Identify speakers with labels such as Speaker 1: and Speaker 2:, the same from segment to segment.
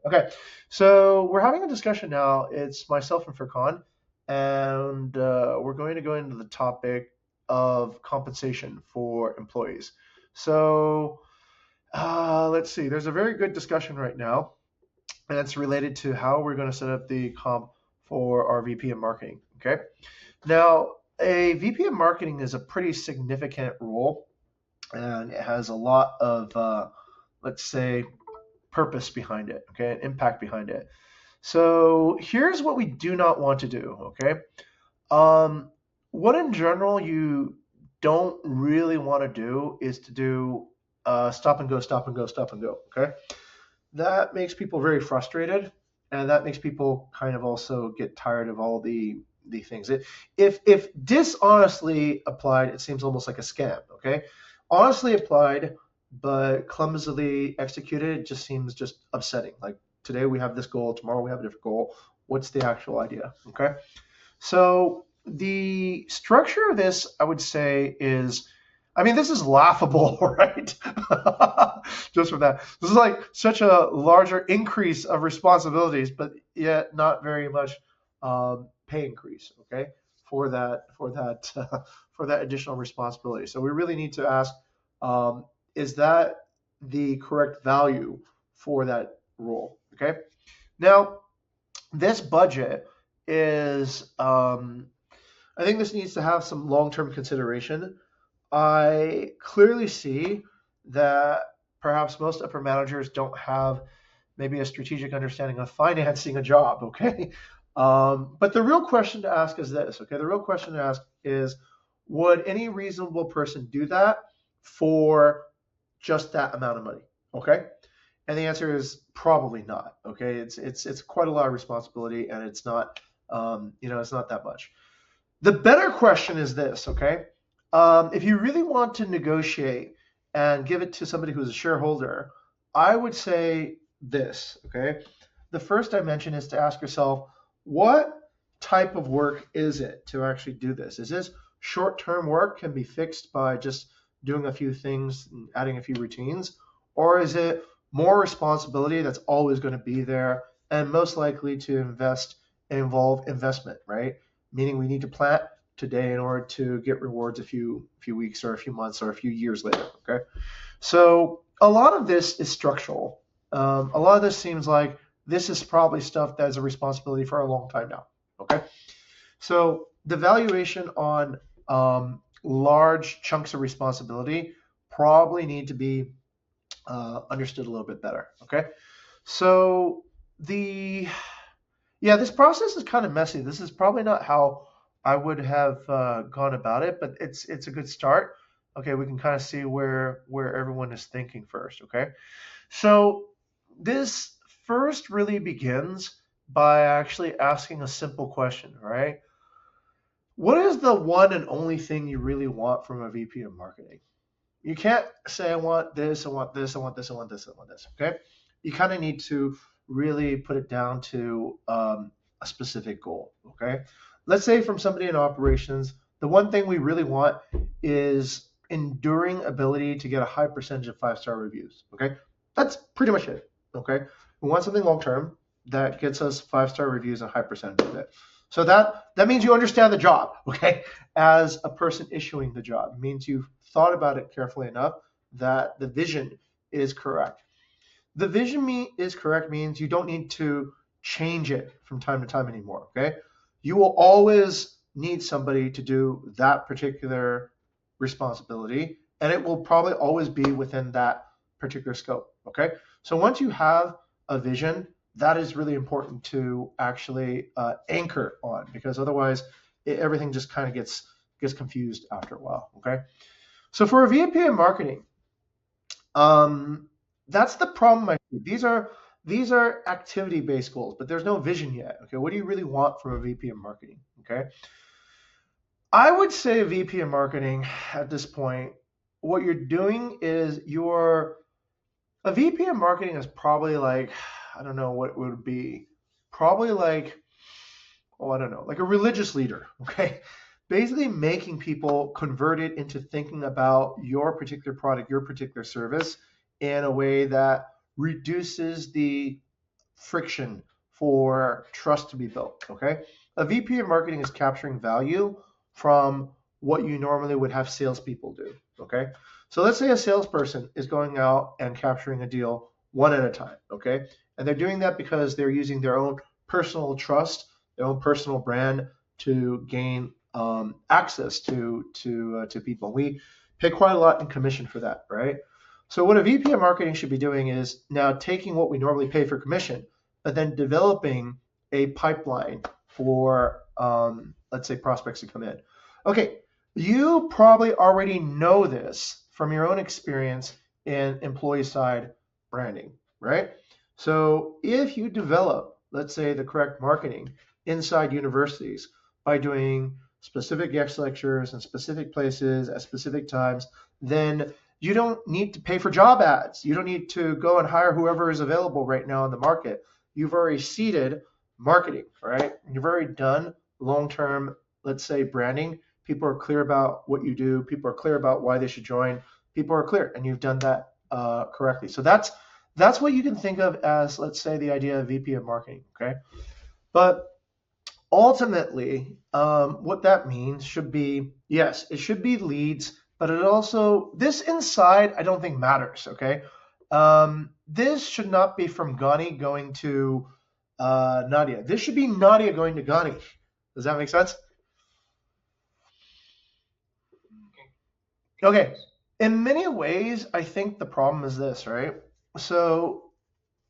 Speaker 1: Okay, so we're having a discussion now. It's myself and Furkan, and we're going to go into the topic of compensation for employees. So let's see. There's a very good discussion right now, and it's related to how we're going to set up the comp for our VP of marketing. Okay, now a VP of marketing is a pretty significant role, and it has a lot of let's say purpose behind it. Okay, an impact behind it. So here's what we do not want to do, okay? Um, what in general you don't really want to do is to do stop and go, stop and go, stop and go, okay? That makes people very frustrated, and that makes people kind of also get tired of all the things. If dishonestly applied, it seems almost like a scam, okay? Honestly applied, but clumsily executed, it just seems just upsetting. Like today we have this goal, tomorrow we have a different goal. What's the actual idea? Okay. So the structure of this, I would say, is, I mean, this is laughable, right? Just from that, this is like such a larger increase of responsibilities, but yet not very much pay increase. Okay, for that additional responsibility. So we really need to ask, is that the correct value for that role? Okay. Now, this budget is, I think this needs to have some long term consideration. I clearly see that perhaps most upper managers don't have maybe a strategic understanding of financing a job, okay? But the real question to ask is this, okay? The real question to ask is, would any reasonable person do that for just that amount of money, okay? And the answer is probably not. Okay, it's quite a lot of responsibility, and it's not it's not that much. The better question is this. Okay, if you really want to negotiate and give it to somebody who's a shareholder, I would say this. Okay, the first dimension is to ask yourself, what type of work is it to actually do this? Is this short-term work, can be fixed by just doing a few things and adding a few routines, or is it more responsibility that's always going to be there and most likely to involve investment, right? Meaning we need to plant today in order to get rewards a few weeks or a few months or a few years later. Okay, so a lot of this is structural. A lot of this seems like this is probably stuff that is a responsibility for a long time now. Okay, so the valuation on large chunks of responsibility probably need to be understood a little bit better. Okay, so the this process is kind of messy. This is probably not how I would have gone about it, but it's a good start. Okay, we can kind of see where everyone is thinking first. Okay, so this first really begins by actually asking a simple question, right? What is the one and only thing you really want from a VP of marketing? You can't say I want this, I want this, I want this, I want this, I want this. Okay, you kind of need to really put it down to a specific goal. Okay, let's say from somebody in operations, the one thing we really want is enduring ability to get a high percentage of 5-star reviews. Okay, that's pretty much it. Okay, we want something long term that gets us 5-star reviews and a high percentage of it. So that means you understand the job, okay? As a person issuing the job, it means you've thought about it carefully enough that the vision is correct. The vision is correct means you don't need to change it from time to time anymore, okay? You will always need somebody to do that particular responsibility, and it will probably always be within that particular scope, okay? So once you have a vision, that is really important to actually anchor on, because otherwise everything just kind of gets confused after a while. Okay, so for a VP of marketing, that's the problem. These are activity based goals, but there's no vision yet. Okay, what do you really want from a VP of marketing? Okay, I would say a VP of marketing at this point, what you're doing is a VP of marketing is probably like, I don't know what it would be. Probably like, oh, I don't know, like a religious leader, okay? Basically making people convert it into thinking about your particular product, your particular service in a way that reduces the friction for trust to be built, okay? A VP of marketing is capturing value from what you normally would have salespeople do, okay? So let's say a salesperson is going out and capturing a deal one at a time, okay? And they're doing that because they're using their own personal trust, their own personal brand to gain access to people. We pay quite a lot in commission for that, right? So what a VP of marketing should be doing is now taking what we normally pay for commission, but then developing a pipeline for, let's say, prospects to come in. Okay, you probably already know this from your own experience in employee side branding, right? So if you develop, let's say, the correct marketing inside universities by doing specific guest lectures in specific places at specific times, then you don't need to pay for job ads. You don't need to go and hire whoever is available right now in the market. You've already seeded marketing, right? You've already done long-term, let's say, branding. People are clear about what you do. People are clear about why they should join. People are clear, and you've done that correctly. So that's what you can think of as, let's say, the idea of VP of marketing, okay? But ultimately, what that means should be, yes, it should be leads, but it also, this inside, I don't think matters, okay? This should not be from Gani going to Nadia. This should be Nadia going to Gani. Does that make sense? Okay. In many ways, I think the problem is this, right? So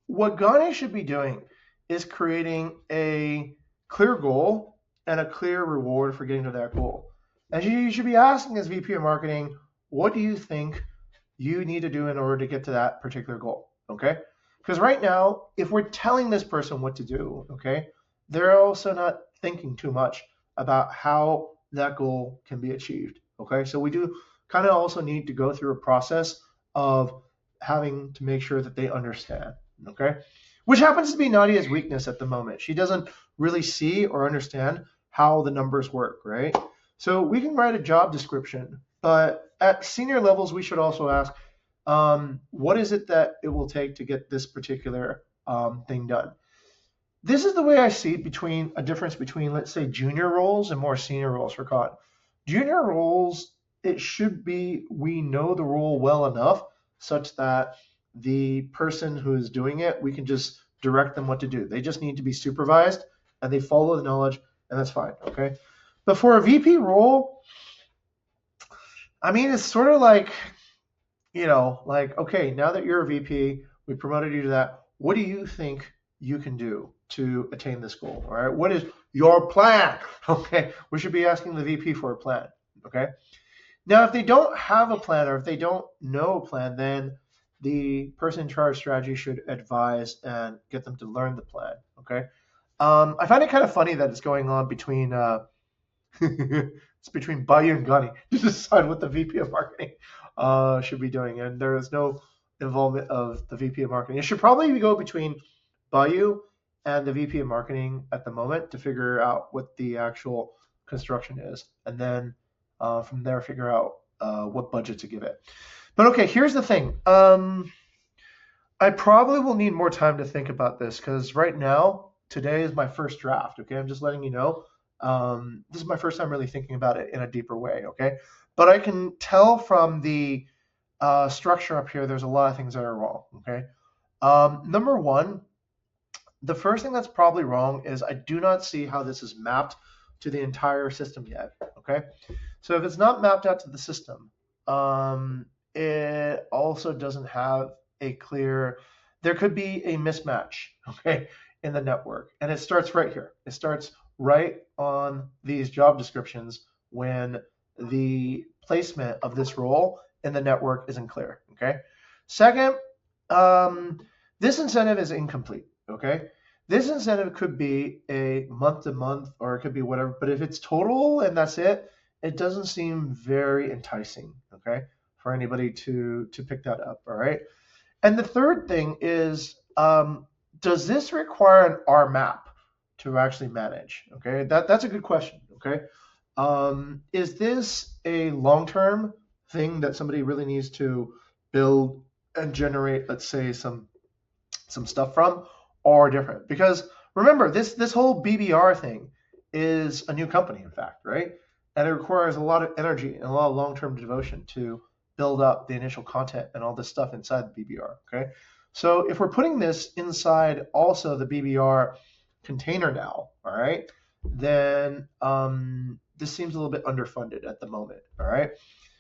Speaker 1: what Gani should be doing is creating a clear goal and a clear reward for getting to that goal. And you should be asking as VP of marketing, what do you think you need to do in order to get to that particular goal, okay? Because right now, if we're telling this person what to do, okay, they're also not thinking too much about how that goal can be achieved, okay? So we do kind of also need to go through a process of having to make sure that they understand, okay? Which happens to be Nadia's weakness at the moment. She doesn't really see or understand how the numbers work, right? So we can write a job description, but at senior levels, we should also ask, what is it that it will take to get this particular thing done? This is the way I see a difference between, let's say, junior roles and more senior roles for COD. Junior roles, it should be, we know the role well enough such that the person who is doing it, we can just direct them what to do. They just need to be supervised and they follow the knowledge, and that's fine, okay? But for a VP role, I mean, it's sort of like, like, okay, now that you're a VP, we promoted you to that. What do you think you can do to attain this goal? All right, what is your plan? Okay, we should be asking the VP for a plan, okay? Now, if they don't have a plan or if they don't know a plan, then the person in charge of strategy should advise and get them to learn the plan, okay? I find it kind of funny that it's going on between it's between Bayou and Gunny to decide what the VP of marketing should be doing, and there is no involvement of the VP of marketing. It should probably go between Bayou and the VP of marketing at the moment to figure out what the actual construction is, and then from there figure out what budget to give it. But okay, here's the thing. I probably will need more time to think about this because right now, today is my first draft, okay? I'm just letting you know. This is my first time really thinking about it in a deeper way, okay? But I can tell from the structure up here, there's a lot of things that are wrong, okay? Number one, the first thing that's probably wrong is I do not see how this is mapped to the entire system yet, okay? So if it's not mapped out to the system, it also doesn't have a clear, there could be a mismatch, okay, in the network. And it starts right here. It starts right on these job descriptions when the placement of this role in the network isn't clear, okay? Second, this incentive is incomplete, okay? This incentive could be a month-to-month or it could be whatever, but if it's total and that's it, it doesn't seem very enticing, okay, for anybody to pick that up, all right? And the third thing is, does this require an RMAP to actually manage, okay? That's a good question, okay? Is this a long-term thing that somebody really needs to build and generate, let's say, some stuff from? are different. Because remember, this whole BBR thing is a new company, in fact, right? And it requires a lot of energy and a lot of long-term devotion to build up the initial content and all this stuff inside the BBR. Okay, so if we're putting this inside also the BBR container now, all right, then this seems a little bit underfunded at the moment. All right,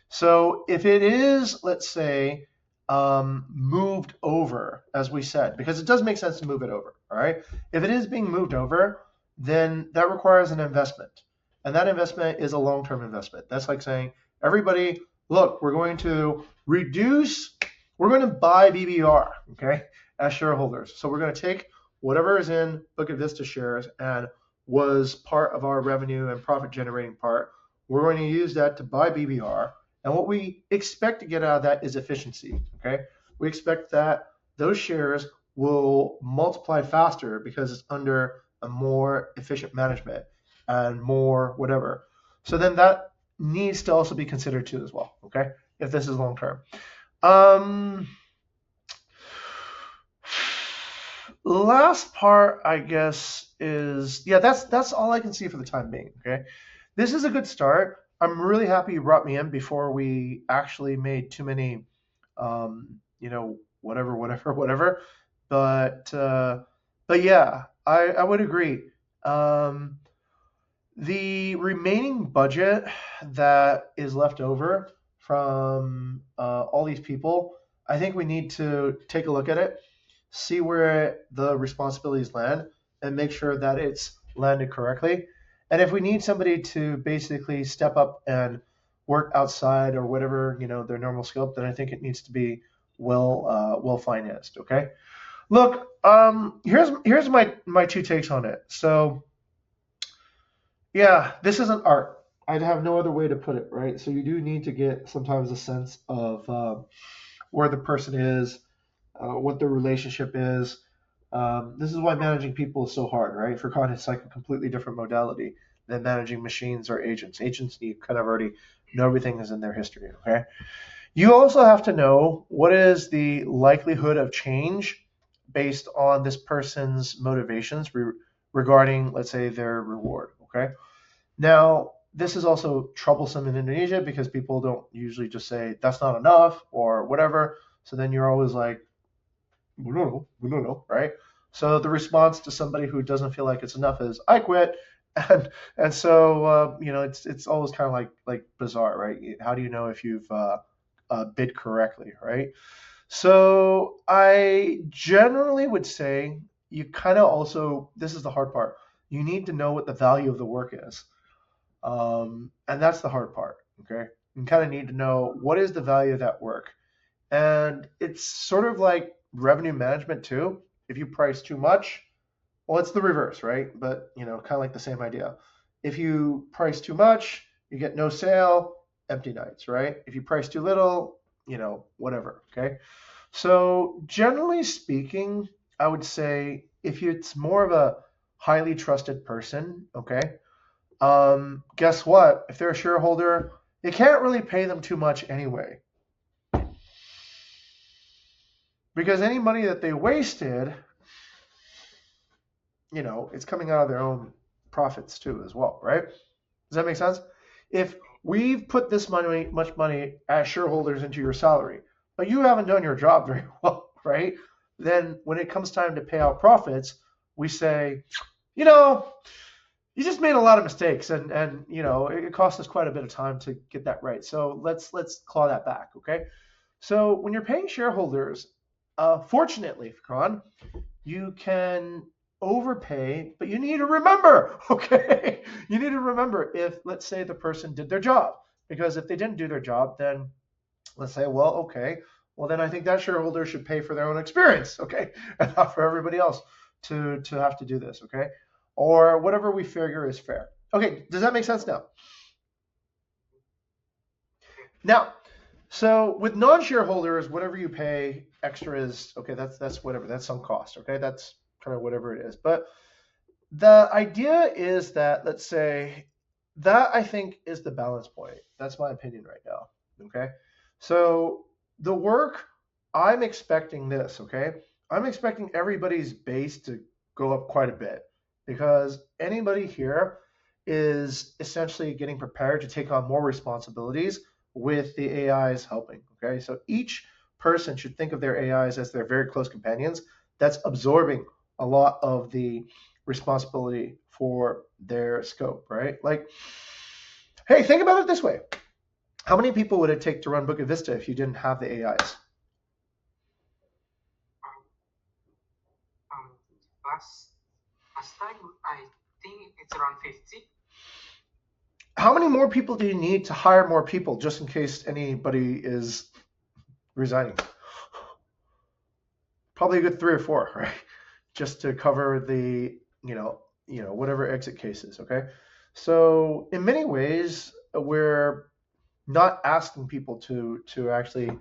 Speaker 1: so if it is, let's say, moved over, as we said, because it does make sense to move it over. All right, if it is being moved over, then that requires an investment, and that investment is a long-term investment. That's like saying, everybody, look, we're going to buy BBR, okay, as shareholders. So we're going to take whatever is in Book of Vista shares and was part of our revenue and profit generating part. We're going to use that to buy BBR. And what we expect to get out of that is efficiency, okay? We expect that those shares will multiply faster because it's under a more efficient management and more whatever. So then that needs to also be considered too as well, okay? If this is long term. Last part, I guess, is, yeah, that's all I can see for the time being, okay? This is a good start. I'm really happy you brought me in before we actually made too many, whatever. But yeah, I would agree. The remaining budget that is left over from all these people, I think we need to take a look at it, see where the responsibilities land, and make sure that it's landed correctly. And if we need somebody to basically step up and work outside or whatever, their normal scope, then I think it needs to be well financed. Okay. Look, here's my two takes on it. So yeah, this isn't art. I'd have no other way to put it, right? So you do need to get sometimes a sense of where the person is, what their relationship is. This is why managing people is so hard, right? For content, it's like a completely different modality than managing machines or agents. Agents, you kind of already know everything is in their history, okay? You also have to know what is the likelihood of change based on this person's motivations regarding, let's say, their reward, okay? Now, this is also troublesome in Indonesia because people don't usually just say, that's not enough or whatever. So then you're always like, we don't know, right? So the response to somebody who doesn't feel like it's enough is, I quit. And so, it's always kind of like bizarre, right? How do you know if you've bid correctly, right? So I generally would say you kind of also, this is the hard part, you need to know what the value of the work is. And that's the hard part, okay? You kind of need to know what is the value of that work. And it's sort of like revenue management too. If you price too much, well, it's the reverse, right? But, kind of like the same idea. If you price too much, you get no sale, empty nights, right? If you price too little, whatever, okay? So generally speaking, I would say if it's more of a highly trusted person, okay, guess what? If they're a shareholder, you can't really pay them too much anyway. Because any money that they wasted, it's coming out of their own profits too as well, right? Does that make sense? If we've put this much money as shareholders into your salary, but you haven't done your job very well, right? Then when it comes time to pay out profits, we say, you just made a lot of mistakes and it cost us quite a bit of time to get that right. So let's claw that back, okay? So when you're paying shareholders, fortunately, Kron, you can overpay, but you need to remember, okay? You need to remember if, let's say, the person did their job. Because if they didn't do their job, then let's say, well, okay, well, then I think that shareholder should pay for their own experience, okay? And not for everybody else to have to do this, okay? Or whatever we figure is fair. Okay, does that make sense now? Now, so with non-shareholders, whatever you pay extra is, okay, that's whatever, that's some cost, okay? That's kind of whatever it is. But the idea is that, let's say, that I think is the balance point. That's my opinion right now, okay? So the work, I'm expecting this, okay? I'm expecting everybody's base to go up quite a bit because anybody here is essentially getting prepared to take on more responsibilities with the AIs helping. Okay, so each person should think of their AIs as their very close companions that's absorbing a lot of the responsibility for their scope, right? Like, hey, think about it this way. How many people would it take to run Book of Vista if you didn't have the AIs?
Speaker 2: Last time I think it's around 50.
Speaker 1: How many more people do you need to hire more people just in case anybody is resigning? Probably a good 3 or 4, right? Just to cover the, whatever exit cases, okay? So in many ways, we're not asking people to actually,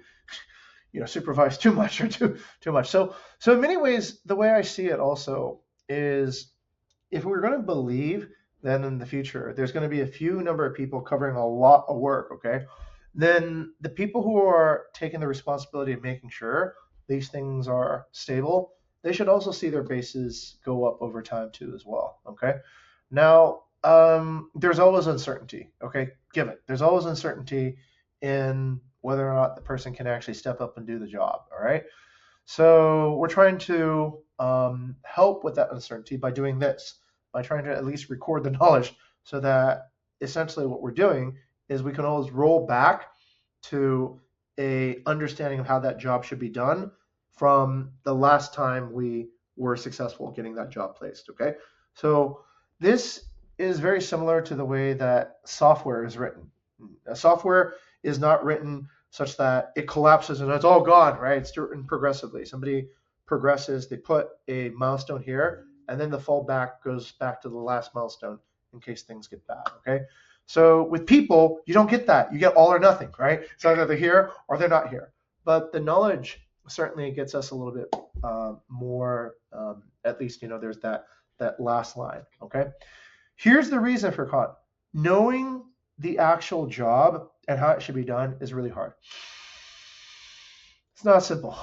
Speaker 1: supervise too much or too much. So in many ways, the way I see it also is if we're going to believe then in the future there's going to be a few number of people covering a lot of work, okay, then the people who are taking the responsibility of making sure these things are stable, they should also see their bases go up over time too as well, okay. Now, there's always uncertainty, okay, given there's always uncertainty in whether or not the person can actually step up and do the job, all right. So we're trying to help with that uncertainty by doing this, by trying to at least record the knowledge so that essentially what we're doing is we can always roll back to a understanding of how that job should be done from the last time we were successful getting that job placed, okay? So this is very similar to the way that software is written. Software is not written such that it collapses and it's all gone, right? It's written progressively. Somebody progresses, they put a milestone here, and then the fallback goes back to the last milestone in case things get bad, okay? So with people, you don't get that. You get all or nothing, right? It's either they're here or they're not here. But the knowledge certainly gets us a little bit more, at least, there's that last line, okay? Here's the reason for con. Knowing the actual job and how it should be done is really hard. It's not simple.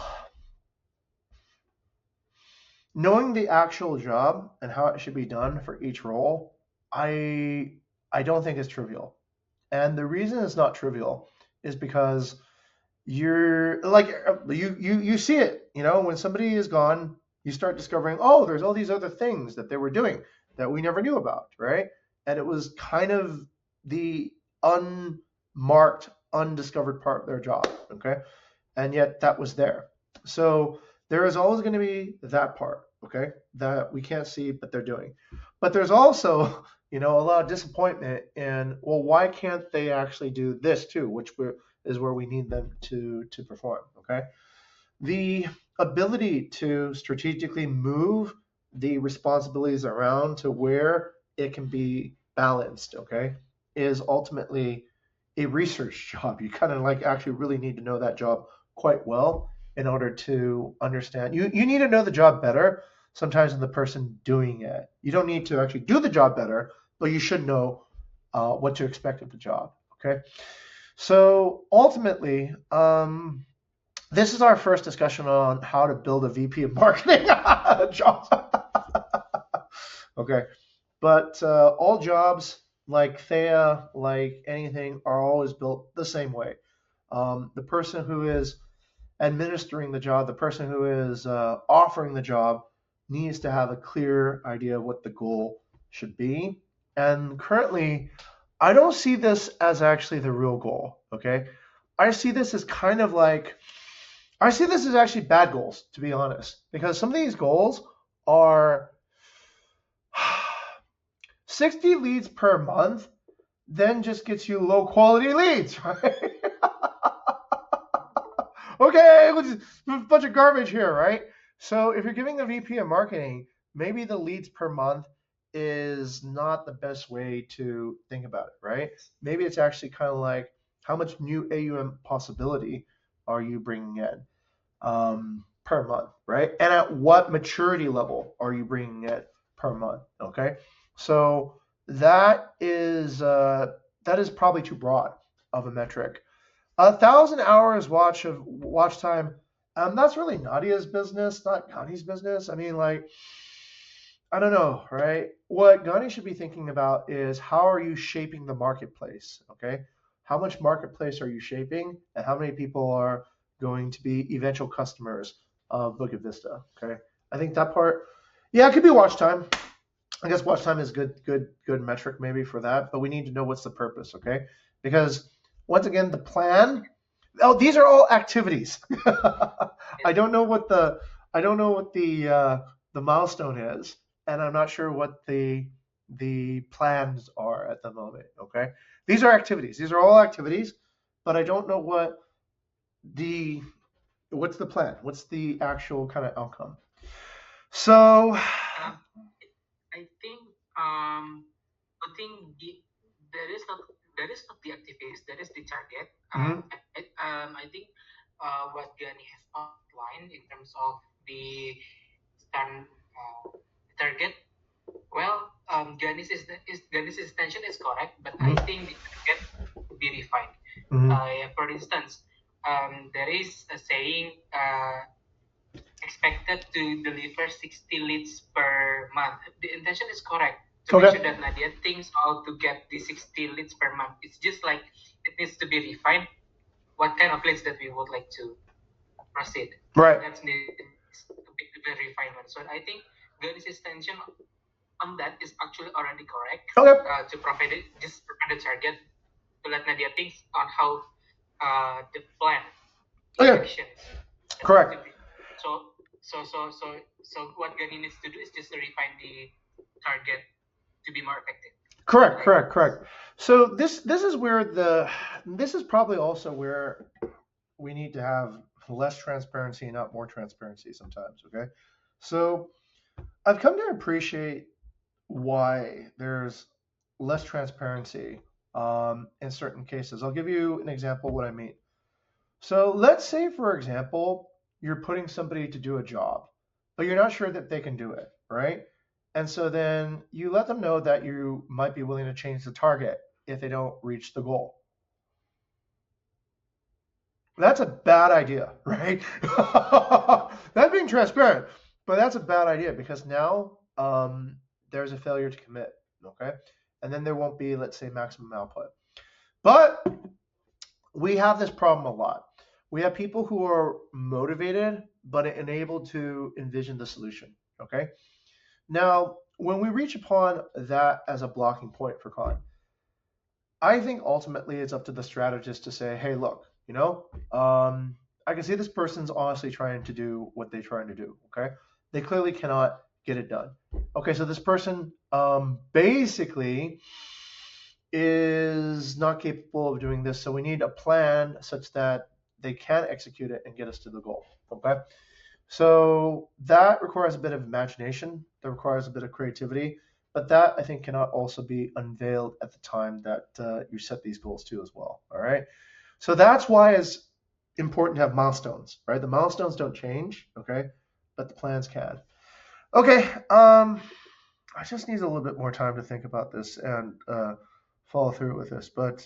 Speaker 1: Knowing the actual job and how it should be done for each role, I don't think is trivial. And the reason it's not trivial is because you're like you see it, when somebody is gone, you start discovering, oh, there's all these other things that they were doing that we never knew about, right? And it was kind of the unmarked, undiscovered part of their job, okay? And yet that was there. So there is always going to be that part, okay, that we can't see, but they're doing. But there's also, a lot of disappointment in, well, why can't they actually do this too, which is where we need them to perform, okay? The ability to strategically move the responsibilities around to where it can be balanced, okay, is ultimately a research job. You kind of like actually really need to know that job quite well in order to understand. You need to know the job better sometimes than the person doing it. You don't need to actually do the job better, but you should know what to expect of the job, okay? So ultimately, this is our first discussion on how to build a VP of marketing job. Okay, but all jobs, like Thea, like anything, are always built the same way. The person who is administering the job, the person who is offering the job, needs to have a clear idea of what the goal should be. And currently, I don't see this as actually the real goal. Okay, I see this as kind of like, I see this as actually bad goals, to be honest, because some of these goals are 60 leads per month, then just gets you low quality leads, right? Okay, a bunch of garbage here, right? So if you're giving a VP of marketing, maybe the leads per month is not the best way to think about it, right? Maybe it's actually kind of like, how much new AUM possibility are you bringing in per month, right? And at what maturity level are you bringing it per month? Okay, so that is probably too broad of a metric. 1,000 hours watch time That's really Nadia's business, not Gani's business. I mean, like, I don't know, right? What Gani should be thinking about is how are you shaping the marketplace, okay? How much marketplace are you shaping, and how many people are going to be eventual customers of Book of Vista, okay? I think that part, yeah, it could be watch time. I guess watch time is good metric maybe for that, but we need to know what's the purpose, okay? Because once again, the plan. Oh, these are all activities. I don't know what the I don't know what the milestone is, and I'm not sure what the plans are at the moment. Okay, these are activities. These are all activities, but I don't know the what's the plan. What's the actual kind of outcome? So,
Speaker 2: Uh, I think putting there is not the activities, there is the target.
Speaker 1: mhm,
Speaker 2: I think what Gani has outlined in terms of the stand target. Well, Gani's intention is correct, but I
Speaker 1: mhm,
Speaker 2: think the target to be refined.
Speaker 1: mhm.
Speaker 2: For instance, there is a saying expected to deliver 60 leads per month. The intention is correct to make
Speaker 1: Okay.
Speaker 2: sure that Nadia thinks how to get the 60 leads per month. It's just like it needs to be refined what kind of leads that we would like to proceed.
Speaker 1: Right.
Speaker 2: That's a bit of a refinement. So I think Gani's intention on that is actually already correct
Speaker 1: Okay.
Speaker 2: to provide it, just provide the target to let Nadia think on how the plan, the
Speaker 1: Okay.
Speaker 2: actions that needs to
Speaker 1: Correct.
Speaker 2: be. So what Gani needs to do is just to refine the target to be more effective.
Speaker 1: Correct.
Speaker 2: Like
Speaker 1: Correct. Correct. So this is where this is probably also where we need to have less transparency, not more transparency sometimes. Okay. So I've come to appreciate why there's less transparency in certain cases. I'll give you an example of what I mean. So let's say, for example, you're putting somebody to do a job, but you're not sure that they can do it, right? And so then you let them know that you might be willing to change the target if they don't reach the goal. That's a bad idea, right? That's being transparent, but that's a bad idea because now there's a failure to commit, okay? And then there won't be, let's say, maximum output. But we have this problem a lot. We have people who are motivated but unable to envision the solution, okay? Now, when we reach upon that as a blocking point for Con, I think ultimately it's up to the strategist to say, hey, look, I can see this person's honestly trying to do what they're trying to do. Okay, they clearly cannot get it done. Okay, so this person basically is not capable of doing this. So we need a plan such that they can execute it and get us to the goal. Okay, so that requires a bit of imagination. That requires a bit of creativity. But that I think cannot also be unveiled at the time that you set these goals too as well. All right. So that's why it's important to have milestones, right? The milestones don't change, okay, but the plans can. Okay. I just need a little bit more time to think about this and follow through with this. But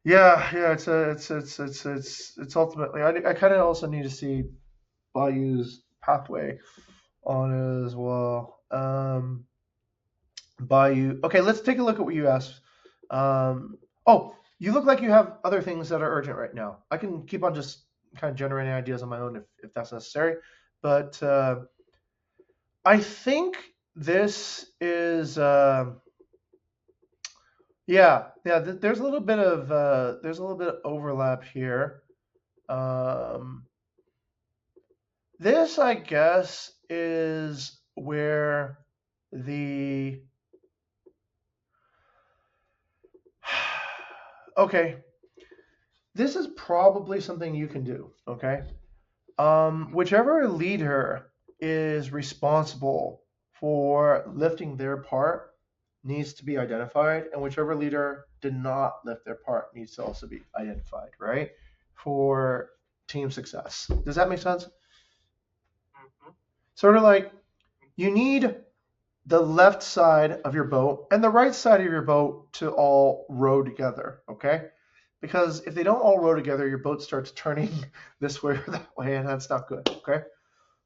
Speaker 1: yeah, it's ultimately. I kind of also need to see Bayou's pathway on it as well. Bayou. Okay, let's take a look at what you asked. Oh, you look like you have other things that are urgent right now. I can keep on just kind of generating ideas on my own if that's necessary. But I think this is yeah. There's a little bit of overlap here. Um, this I guess is where the okay. This is probably something you can do. Okay. Whichever leader is responsible for lifting their part needs to be identified, and whichever leader did not lift their part needs to also be identified, right? For team success. Does that make sense?
Speaker 2: mhm.
Speaker 1: Sort of like you need the left side of your boat and the right side of your boat to all row together, okay? because if they don't all row together, your boat starts turning this way or that way, and that's not good. Okay,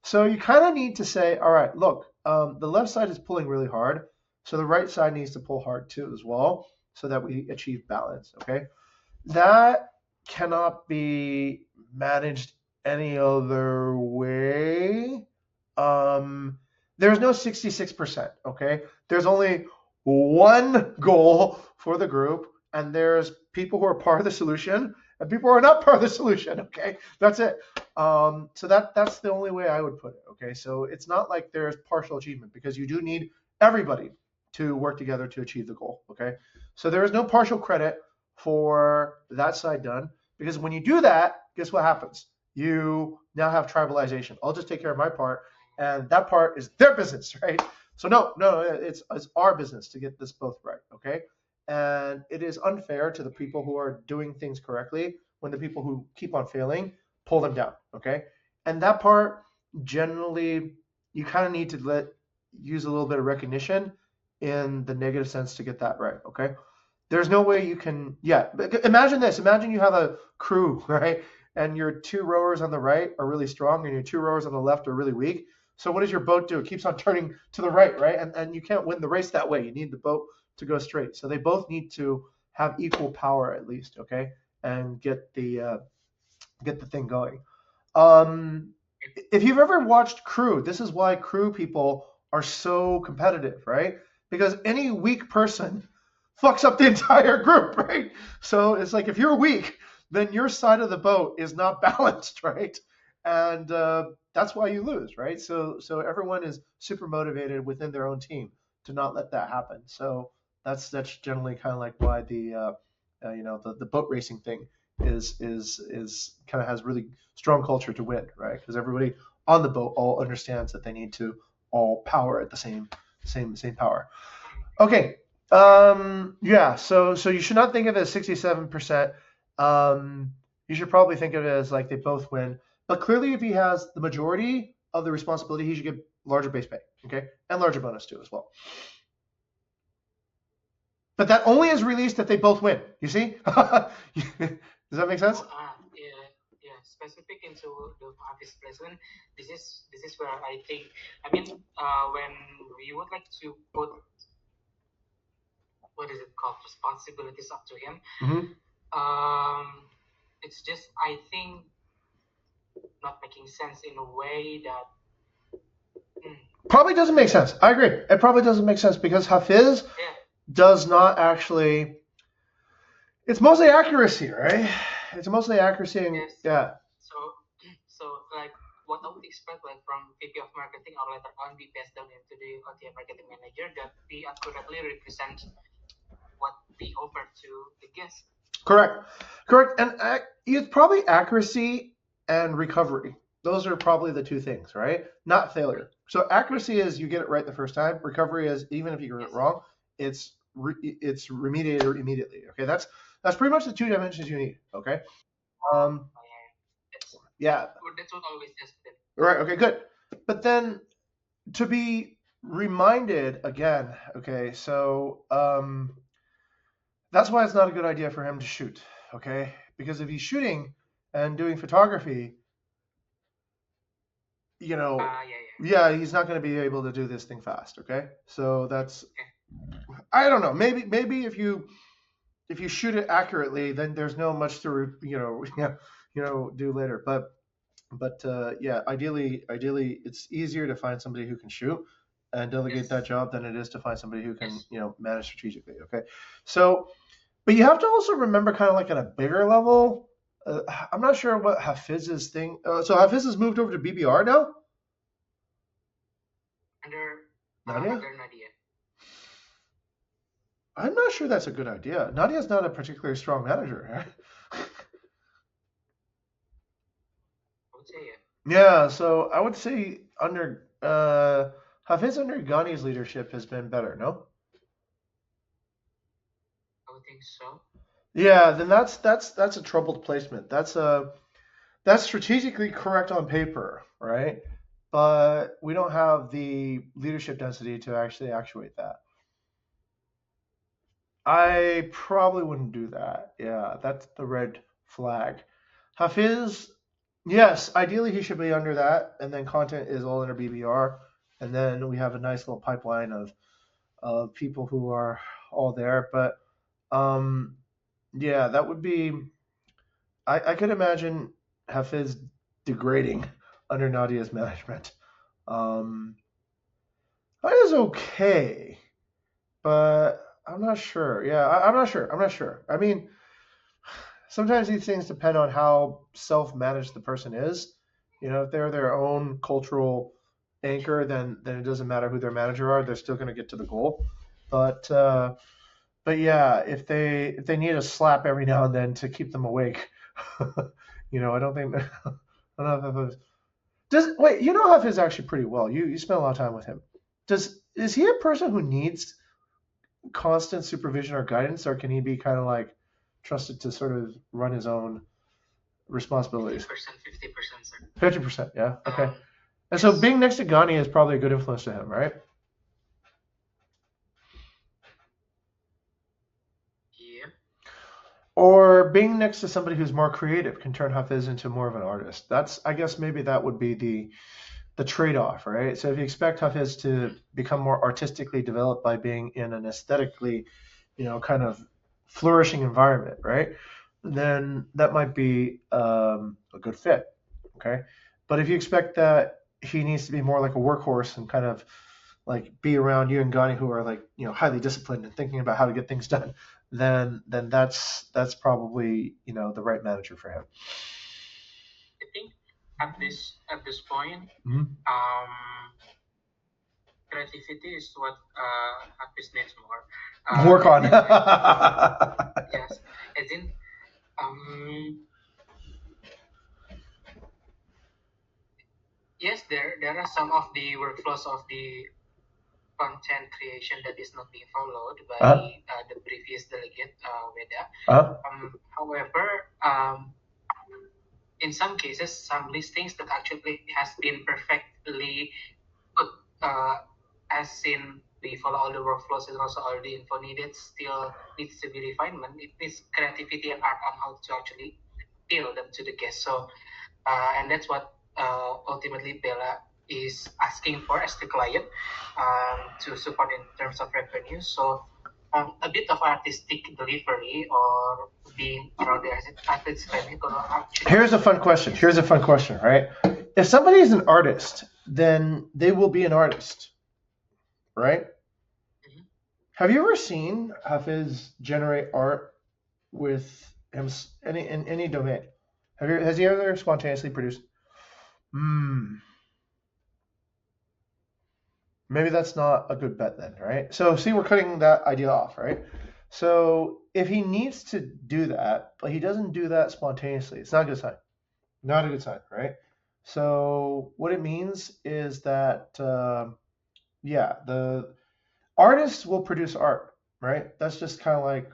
Speaker 1: so you kind of need to say, all right, look, the left side is pulling really hard, so the right side needs to pull hard too as well, so that we achieve balance. Okay, that cannot be managed any other way. Um, there's no 66%, okay? There's only one goal for the group, and there's people who are part of the solution and people who are not part of the solution, okay? That's it. So that's the only way I would put it, okay? So it's not like there's partial achievement because you do need everybody to work together to achieve the goal, okay? So there is no partial credit for that side done because when you do that, guess what happens? You now have tribalization. I'll just take care of my part, and that part is their business, right? So no, it's our business to get this both right, okay? And it is unfair to the people who are doing things correctly when the people who keep on failing pull them down, okay? And that part generally you kind of need to use a little bit of recognition in the negative sense to get that right, okay? There's no way you can, yeah. Imagine this. Imagine you have a crew, right? And your two rowers on the right are really strong and your two rowers on the left are really weak. So what does your boat do? It keeps on turning to the right, right? And you can't win the race that way. You need the boat to go straight. So they both need to have equal power at least, okay? And get the thing going. Um, if you've ever watched Crew, this is why Crew people are so competitive, right? Because any weak person fucks up the entire group, right? So it's like if you're weak, then your side of the boat is not balanced, right? And that's why you lose, right? So everyone is super motivated within their own team to not let that happen. So that's generally kind of like why the boat racing thing is kind of has really strong culture to win, right? Because everybody on the boat all understands that they need to all power at the same power. Okay. Yeah. So you should not think of it as 67%. You should probably think of it as like they both win. But clearly, if he has the majority of the responsibility, he should get larger base pay. Okay, and larger bonus too as well. But that only is released if they both win. You see? Does that make sense?
Speaker 2: Yeah, yeah. Specific into the office placement, this is where I think. I mean, when we would like to put what is it called responsibilities up to him, it's just I think not making sense in a way that.
Speaker 1: Probably doesn't make sense. I agree. It probably doesn't make sense because Hafiz does not actually. It's mostly accuracy, right? It's mostly accuracy and
Speaker 2: Yes.
Speaker 1: yeah.
Speaker 2: So like what I would expect like from VP of marketing or later on be passed down into the OTM marketing manager that we accurately represent what we offer to the guest.
Speaker 1: Correct. And it's probably accuracy and recovery. Those are probably the two things, right? Not failure. So accuracy is you get it right the first time. Recovery is even if you get it wrong, it's remediated immediately. Okay, that's pretty much the two dimensions you need. Okay. Yeah.
Speaker 2: That's what always tested.
Speaker 1: Right. Okay. Good. But then to be reminded again. Okay. So that's why it's not a good idea for him to shoot. Okay. Because if he's shooting and doing photography, yeah, he's not going to be able to do this thing fast. Okay. So that's, I don't know. Maybe if you shoot it accurately, then there's no much to do later. But yeah, ideally, it's easier to find somebody who can shoot and delegate that job than it is to find somebody who can manage strategically. Okay, so but you have to also remember kind of like at a bigger level. I'm not sure what Hafiz's thing. So Hafiz has moved over to BBR now. Nadia? I'm not sure that's a good idea. Nadia's not a particularly strong manager. Right? Yeah, so I would say under Hafiz under Ghani's leadership has been better, no?
Speaker 2: I would think so.
Speaker 1: Yeah, then that's a troubled placement. That's strategically correct on paper, right? But we don't have the leadership density to actually actuate that. I probably wouldn't do that. Yeah, that's the red flag. Hafiz, yes, ideally he should be under that, and then content is all under BBR, and then we have a nice little pipeline of people who are all there. But um, yeah, that would be. I could imagine Hafiz degrading under Nadia's management. Um, that is okay, but I'm not sure. Yeah, I'm not sure. I'm not sure. I mean, sometimes these things depend on how self-managed the person is. You know, if they're their own cultural anchor, then it doesn't matter who their manager are; they're still going to get to the goal. But but yeah, if they need a slap every now and then to keep them awake, I don't think. I don't know if Hafiz does. Wait, you know Hafiz actually pretty well. You spent a lot of time with him. Is he a person who needs constant supervision or guidance, or can he be kind of like trusted to sort of run his own responsibilities?
Speaker 2: 50%, 50%, sir.
Speaker 1: 50%, yeah. Okay. And so
Speaker 2: Yes.
Speaker 1: being next to Gani is probably a good influence to him, right?
Speaker 2: Yeah.
Speaker 1: Or being next to somebody who's more creative can turn Hafiz into more of an artist. I guess maybe that would be the trade-off, right? So if you expect Hafiz to become more artistically developed by being in an aesthetically, kind of flourishing environment, right? Then that might be a good fit, okay? But if you expect that he needs to be more like a workhorse and kind of like be around you and Gani who are like highly disciplined and thinking about how to get things done, then that's probably the right manager for him.
Speaker 2: I think at this point,
Speaker 1: Mm-hmm.
Speaker 2: creativity is what Hafiz needs more.
Speaker 1: Work on.
Speaker 2: Yes, as in um, yes, there are some of the workflows of the content creation that is not being followed by
Speaker 1: Uh-huh.
Speaker 2: the previous delegate, Weda.
Speaker 1: Uh-huh.
Speaker 2: However, in some cases, some listings that actually has been perfectly put, as in we follow all the workflows and also all the info needed still needs to be refinement. It needs creativity and art on how to actually appeal them to the guest. So, and that's what ultimately Bella is asking for as the client, to support in terms of revenue. So a bit of artistic delivery or being around the artist clinic or actually.
Speaker 1: Here's a fun question. Here's a fun question, right? If somebody is an artist, then they will be an artist, right?
Speaker 2: Mhm.
Speaker 1: Have you ever seen Hafiz generate art with him in any domain? Has he ever spontaneously produced? Hmm. Maybe that's not a good bet then, right? So see, we're cutting that idea off, right? So if he needs to do that, but he doesn't do that spontaneously, it's not a good sign. Not a good sign, right? So what it means is that yeah, the artists will produce art, right? That's just kind of like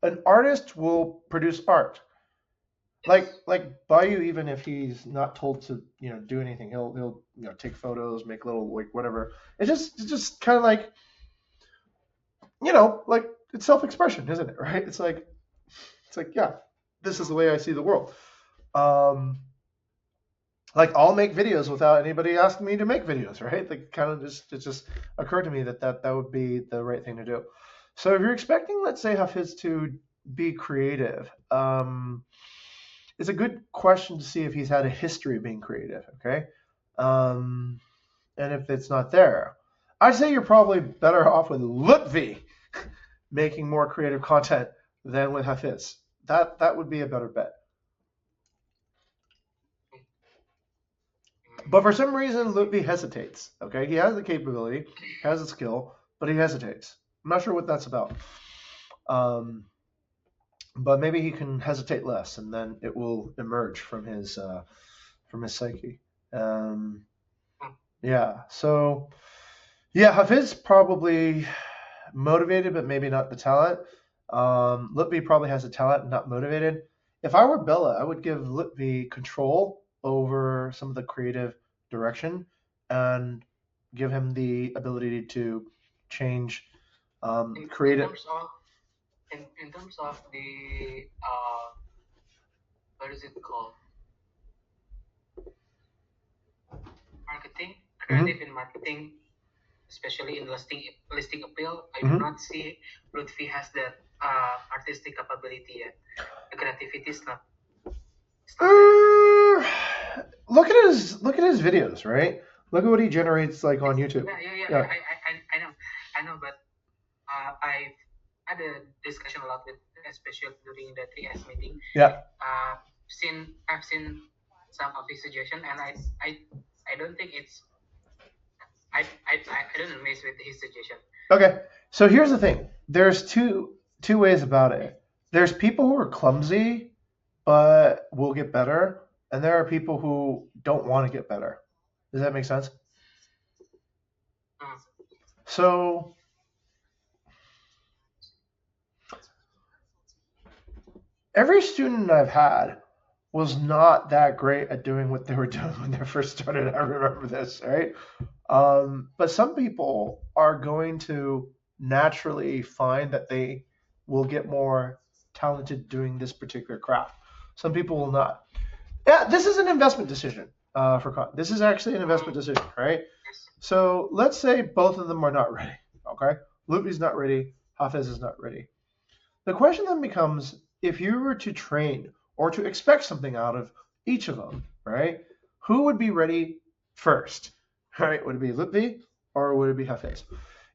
Speaker 1: an artist will produce art. Like
Speaker 2: Yes.
Speaker 1: like Bayou, even if he's not told to do anything, he'll take photos, make little like whatever. It's just kind of like like it's self-expression, isn't it? Right? It's like yeah, this is the way I see the world. Um, like I'll make videos without anybody asking me to make videos, right? Like kind of just it just occurred to me that would be the right thing to do. So if you're expecting, let's say, Hafiz to be creative, it's a good question to see if he's had a history of being creative. Okay, um, and if it's not there, I'd say you're probably better off with Lutfi making more creative content than with Hafiz. That would be a better bet. But for some reason, Lutfi hesitates. Okay, he has the capability, has the skill, but he hesitates. I'm not sure what that's about. Um, but maybe he can hesitate less, and then it will emerge from his psyche. Um, yeah. So yeah, Hafiz probably motivated, but maybe not the talent. Lutfi probably has the talent, not motivated. If I were Bella, I would give Lutfi control over some of the creative direction and give him the ability to change
Speaker 2: In
Speaker 1: creative.
Speaker 2: terms of in terms of the what is it called, marketing, creative in marketing, especially in listing appeal, I do not see Lutfi has that artistic capability yet. The creativity is not.
Speaker 1: Look at his videos, right? Look at what he generates like on YouTube.
Speaker 2: Yeah. I know, but I've had a discussion a lot with, especially during the 3S meeting.
Speaker 1: Yeah.
Speaker 2: I've seen some of his suggestion, and I don't think it's I don't amaze with his suggestion.
Speaker 1: Okay, so here's the thing. There's two ways about it. There's people who are clumsy but will get better, and there are people who don't want to get better. Does that make sense? So every student I've had was not that great at doing what they were doing when they first started. I remember this, right? But some people are going to naturally find that they will get more talented doing this particular craft. Some people will not. Yeah, this is an investment decision this is actually an investment decision, right? So let's say both of them are not ready. Okay, Lupi's not ready. Hafez is not ready. The question then becomes, if you were to train or to expect something out of each of them, right? Who would be ready first? Right? Would it be Lutfi or would it be Hafez?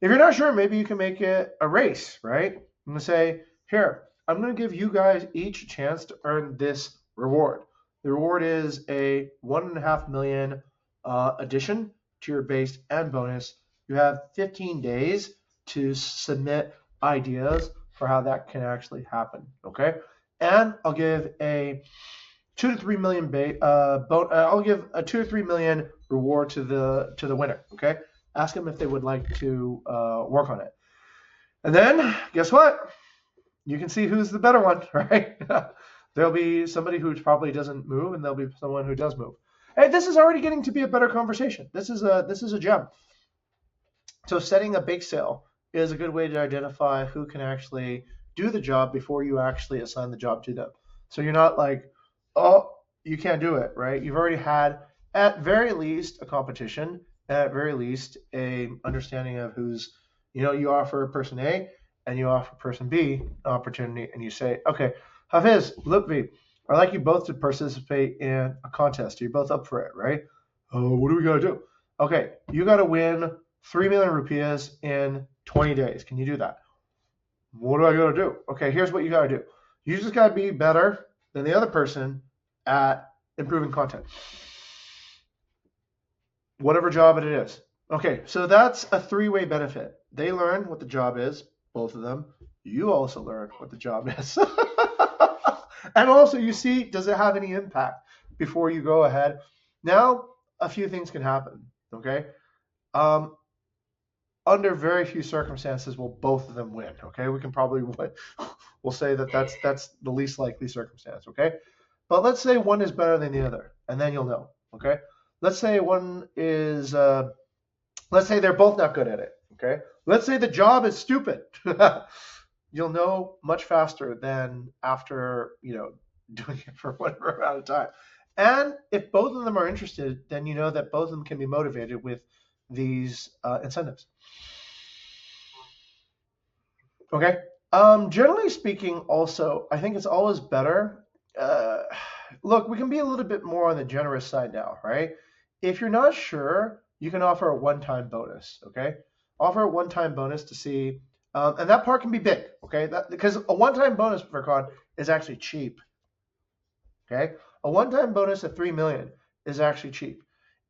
Speaker 1: If you're not sure, maybe you can make it a race, right? I'm gonna say, here, I'm gonna give you guys each a chance to earn this reward. The reward is a 1.5 million addition to your base and bonus. You have 15 days to submit ideas for how that can actually happen. Okay, and I'll give a 2 to 3 million I'll give a 2 to 3 million reward to the winner. Okay, ask them if they would like to work on it, and then guess what? You can see who's the better one, right? There'll be somebody who probably doesn't move, and there'll be someone who does move. Hey, this is already getting to be a better conversation. This is a gem. So setting a bake sale is a good way to identify who can actually do the job before you actually assign the job to them. So you're not like, oh, you can't do it, right? You've already had, at very least, a competition, at very least, a understanding of who's, you offer person A and you offer person B an opportunity, and you say, okay, Hafiz, Lutfi, I'd like you both to participate in a contest. You're both up for it, right? What do we got to do? Okay, you got to win 3 million rupees in 20 days. Can you do that? What do I got to do? Okay, here's what you got to do. You just got to be better than the other person at improving content. Whatever job it is. Okay, so that's a three-way benefit. They learn what the job is, both of them. You also learn what the job is. And also you see, does it have any impact before you go ahead? Now, a few things can happen, okay? Under very few circumstances will both of them win, okay? We can probably, we'll say that that's the least likely circumstance, okay? But let's say one is better than the other, and then you'll know, okay? Let's say one is, let's say they're both not good at it, okay? Let's say the job is stupid. You'll know much faster than after, doing it for whatever amount of time. And if both of them are interested, then you know that both of them can be motivated with these incentives. Okay. Generally speaking, also, I think it's always better. Look, we can be a little bit more on the generous side now, right? If you're not sure, you can offer a one-time bonus. Okay, offer a one-time bonus to see, and that part can be big. Okay, because a one-time bonus for con is actually cheap. Okay, a one-time bonus of 3 million is actually cheap.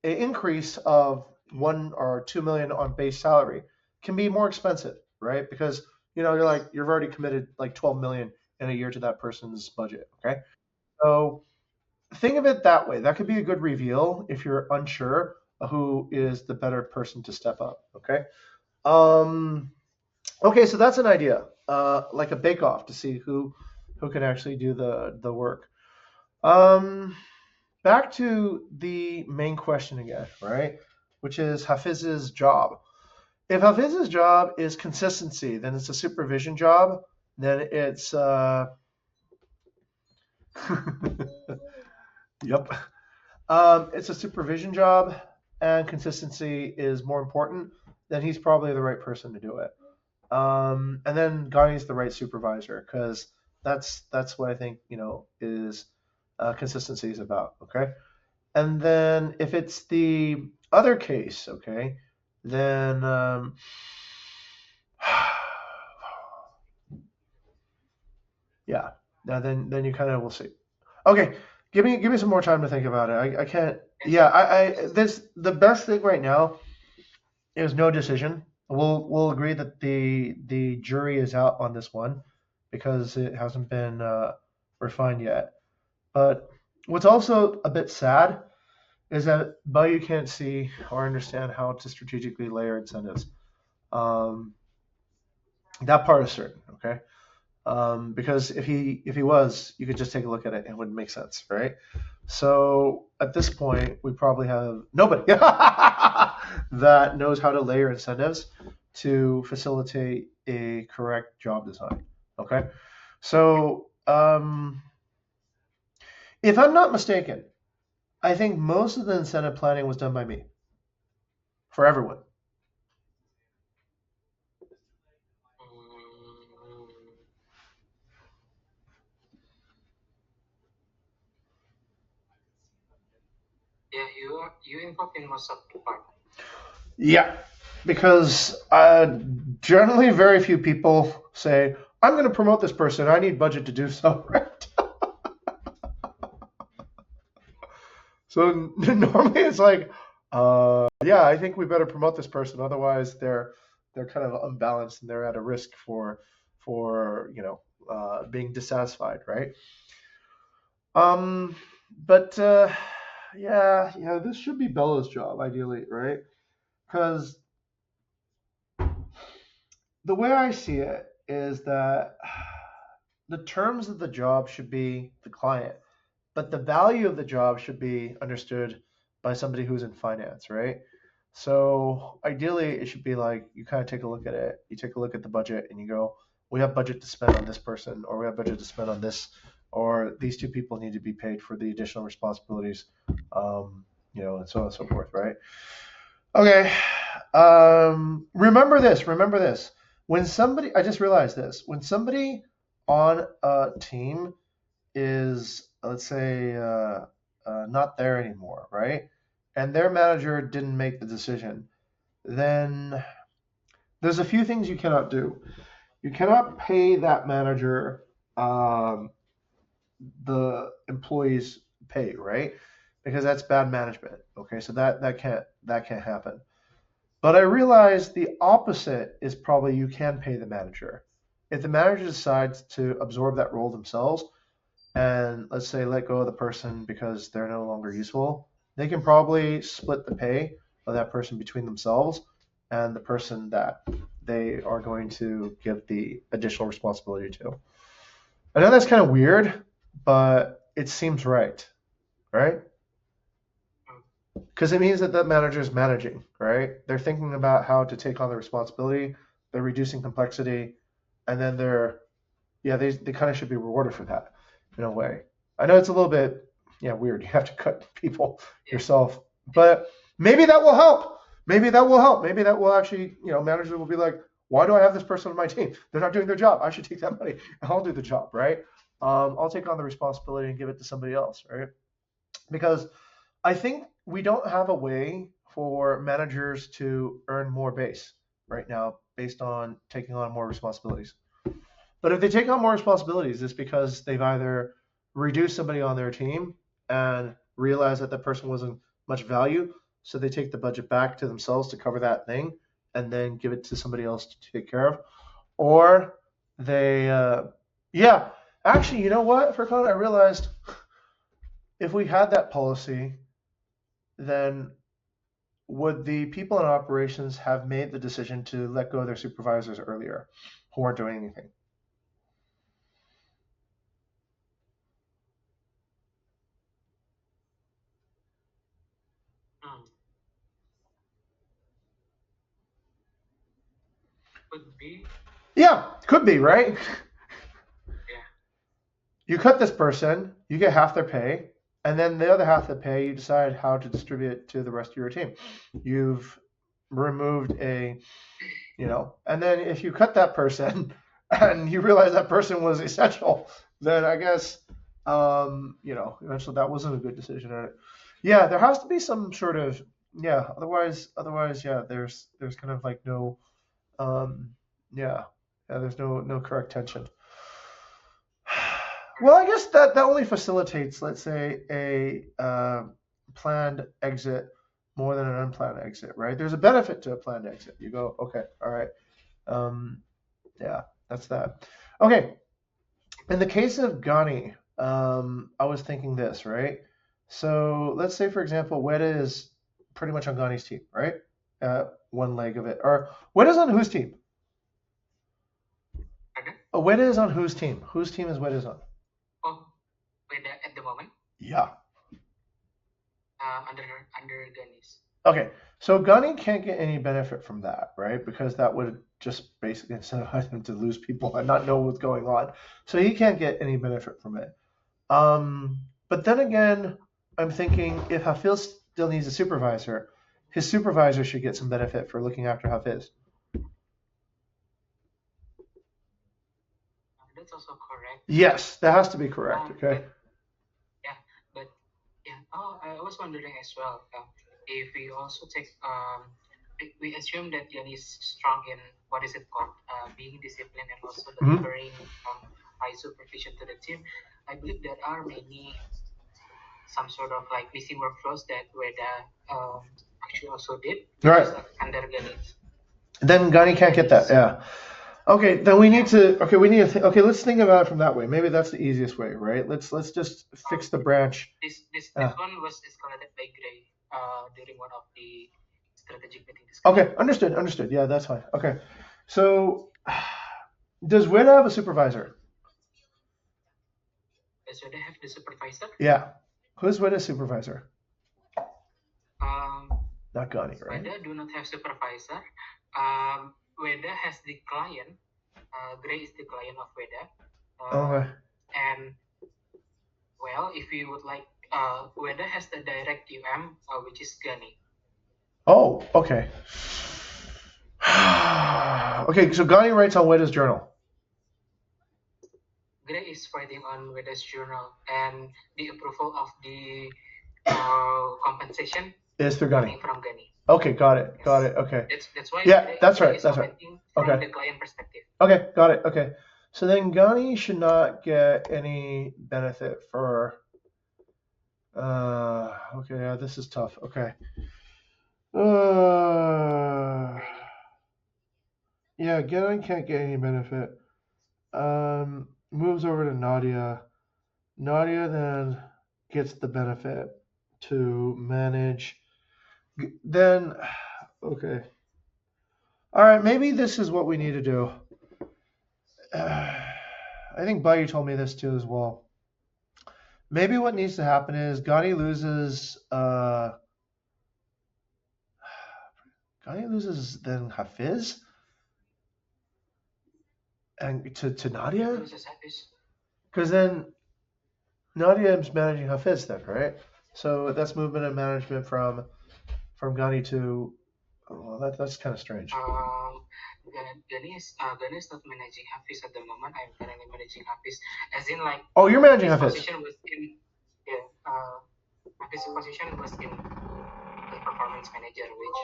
Speaker 1: An increase of 1 or 2 million on base salary can be more expensive, right? Because you've already committed like 12 million in a year to that person's budget. Okay, so think of it that way. That could be a good reveal if you're unsure who is the better person to step up. Okay. Okay, so that's an idea, like a bake-off to see who can actually do the work. Back to the main question again, right? Which is Hafiz's job. If Hafiz's job is consistency, then it's a supervision job. then it's yep. It's a supervision job, and consistency is more important. Then he's probably the right person to do it. And then Guy's the right supervisor because that's what I think is consistency is about. Okay, and then if it's the other case, okay, then yeah, now then you kind of will see. Okay, give me some more time to think about it. I can't. Yeah, I this the best thing right now is no decision. We'll agree that the jury is out on this one because it hasn't been refined yet. But what's also a bit sad is that Bayou can't see or understand how to strategically layer incentives. Um, that part is certain, okay? Because if he was, you could just take a look at it and it wouldn't make sense, right? So at this point, we probably have nobody that knows how to layer incentives to facilitate a correct job design. Okay, so if I'm not mistaken, I think most of the incentive planning was done by me for everyone.
Speaker 2: Mm, yeah, you involved in most of the part.
Speaker 1: Yeah, because generally very few people say, "I'm going to promote this person. I need budget to do so." Right? So normally it's like, yeah, I think we better promote this person, otherwise they're kind of unbalanced and they're at a risk for being dissatisfied, right? Um, but yeah, this should be Bella's job ideally, right? Because the way I see it is that the terms of the job should be the client, but the value of the job should be understood by somebody who's in finance, right? So ideally, it should be like you kind of take a look at it. You take a look at the budget and you go, we have budget to spend on this person, or we have budget to spend on this, or these two people need to be paid for the additional responsibilities, and so on and so forth, right? Okay. Remember this. Remember this. When somebody, I just realized this. When somebody on a team is, let's say, not there anymore, right? And their manager didn't make the decision, then there's a few things you cannot do. You cannot pay that manager um, the employee's pay, right? Because that's bad management. Okay, so that can't happen. But I realize the opposite is probably you can pay the manager. If the manager decides to absorb that role themselves, and let's say let go of the person because they're no longer useful, they can probably split the pay of that person between themselves and the person that they are going to give the additional responsibility to. I know that's kind of weird, but it seems right, right? Because it means that manager is managing, right? They're thinking about how to take on the responsibility, they're reducing complexity, and then yeah, they kind of should be rewarded for that in a way. I know it's a little bit, yeah, weird. You have to cut people yourself, but maybe that will help. Maybe that will help. Maybe that will actually, managers will be like, why do I have this person on my team? They're not doing their job. I should take that money and I'll do the job, right? I'll take on the responsibility and give it to somebody else, right? Because I think we don't have a way for managers to earn more base right now based on taking on more responsibilities. But if they take on more responsibilities, it's because they've either reduced somebody on their team and realized that that person wasn't much value, so they take the budget back to themselves to cover that thing and then give it to somebody else to take care of. Or yeah, actually, you know what, Furkan, I realized if we had that policy, then would the people in operations have made the decision to let go of their supervisors earlier who weren't doing anything?
Speaker 2: Mm, could be.
Speaker 1: Yeah, could be, right? You cut this person, you get half their pay, and then the other half of the pay, you decide how to distribute it to the rest of your team. You've removed and then if you cut that person and you realize that person was essential, then I guess, eventually that wasn't a good decision. Yeah, there has to be some sort of, yeah, otherwise, yeah, there's kind of like no, um, yeah, there's no correct tension. Well, I guess that only facilitates, let's say, a planned exit more than an unplanned exit, right? There's a benefit to a planned exit. You go, okay, all right, yeah, that's that. Okay, in the case of Ghani, I was thinking this, right? So let's say, for example, Weta is pretty much on Ghani's team, right? One leg of it, or Weta's on whose team?
Speaker 2: Pardon?
Speaker 1: Weta is on whose team? Whose team is Weta's on?
Speaker 2: Oh, at the moment,
Speaker 1: Yeah.
Speaker 2: under Ganis.
Speaker 1: Okay, so Gunny can't get any benefit from that, right? Because that would just basically incentivize him to lose people and not know what's going on. So he can't get any benefit from it. But then again, I'm thinking if Hafiz still needs a supervisor, his supervisor should get some benefit for looking after Hafiz.
Speaker 2: That's also correct.
Speaker 1: Yes, that has to be correct. Okay.
Speaker 2: But yeah. Oh, I was wondering as well. If we also take we assume that Yan is strong in what is it called, being disciplined and also delivering high supervision to the team. I believe there are some sort of like missing workflows that Weda actually also did.
Speaker 1: Right.
Speaker 2: Under Ganis.
Speaker 1: Then Gunny can't get that. Yeah. Okay, then we need to. Okay, let's think about it from that way. Maybe that's the easiest way, right? Let's just fix the branch.
Speaker 2: This one was escalated by Gray during one of the strategic meetings.
Speaker 1: Okay, understood. Yeah, that's fine. Okay, so does Weda have a supervisor?
Speaker 2: Does Weda have the supervisor?
Speaker 1: Yeah. Who's Weda's supervisor? Not Gunny, right?
Speaker 2: Weda do not have supervisor. Weda has the client. Gray is the client of Weda.
Speaker 1: Okay.
Speaker 2: And well, if you would like, Weda has the direct UM, which is Gunny.
Speaker 1: Oh, okay. Okay, so Gunny writes on Weda's journal.
Speaker 2: Gray is writing on Weda's journal, and the approval of the compensation
Speaker 1: is through Gunny.
Speaker 2: From Gunny.
Speaker 1: Okay, got it. Okay.
Speaker 2: That's why.
Speaker 1: Yeah, that's right.
Speaker 2: From the client perspective.
Speaker 1: Okay, got it. Okay, so then Gunny should not get any benefit for. Okay, yeah, this is tough. Okay. Yeah, Gunny can't get any benefit. Moves over to Nadia. Nadia then gets the benefit to manage. Then, okay. All right, maybe this is what we need to do. I think Bayou told me this too as well. Maybe what needs to happen is Ghani loses then Hafiz and to Nadia? Because then Nadia is managing Hafiz then, right? So that's movement and management from Ghani to. Well, that's kind of strange.
Speaker 2: Ghani is not managing Hafiz at the moment. I'm currently managing Hafiz, as in like.
Speaker 1: Oh, you're managing Hafiz.
Speaker 2: Position was in, Hafiz's position was in the performance manager, which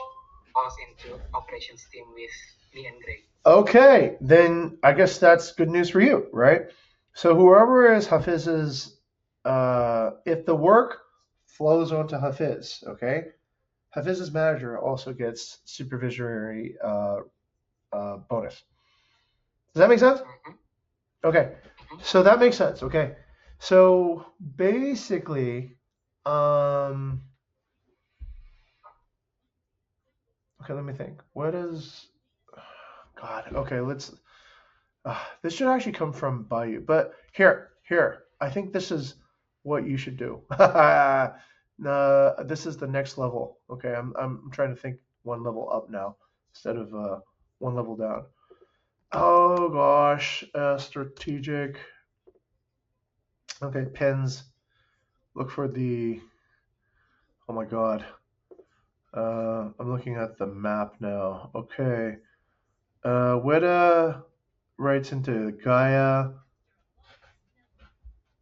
Speaker 2: falls into operations team with me and Greg.
Speaker 1: Okay, then I guess that's good news for you, right? So whoever is Hafiz's, if the work flows onto Hafiz, okay, Hafiz's manager also gets supervisory bonus. Does that make sense?
Speaker 2: Mm-hmm.
Speaker 1: Okay, so that makes sense. Okay, so basically, okay, let me think. What is God? Okay, let's. This should actually come from Bayou, but here. I think this is what you should do. This is the next level. Okay, I'm trying to think one level up now instead of one level down. Oh gosh, strategic. Okay, pins. Look for the. Oh my God. I'm looking at the map now. Okay. Weta writes into Gaia.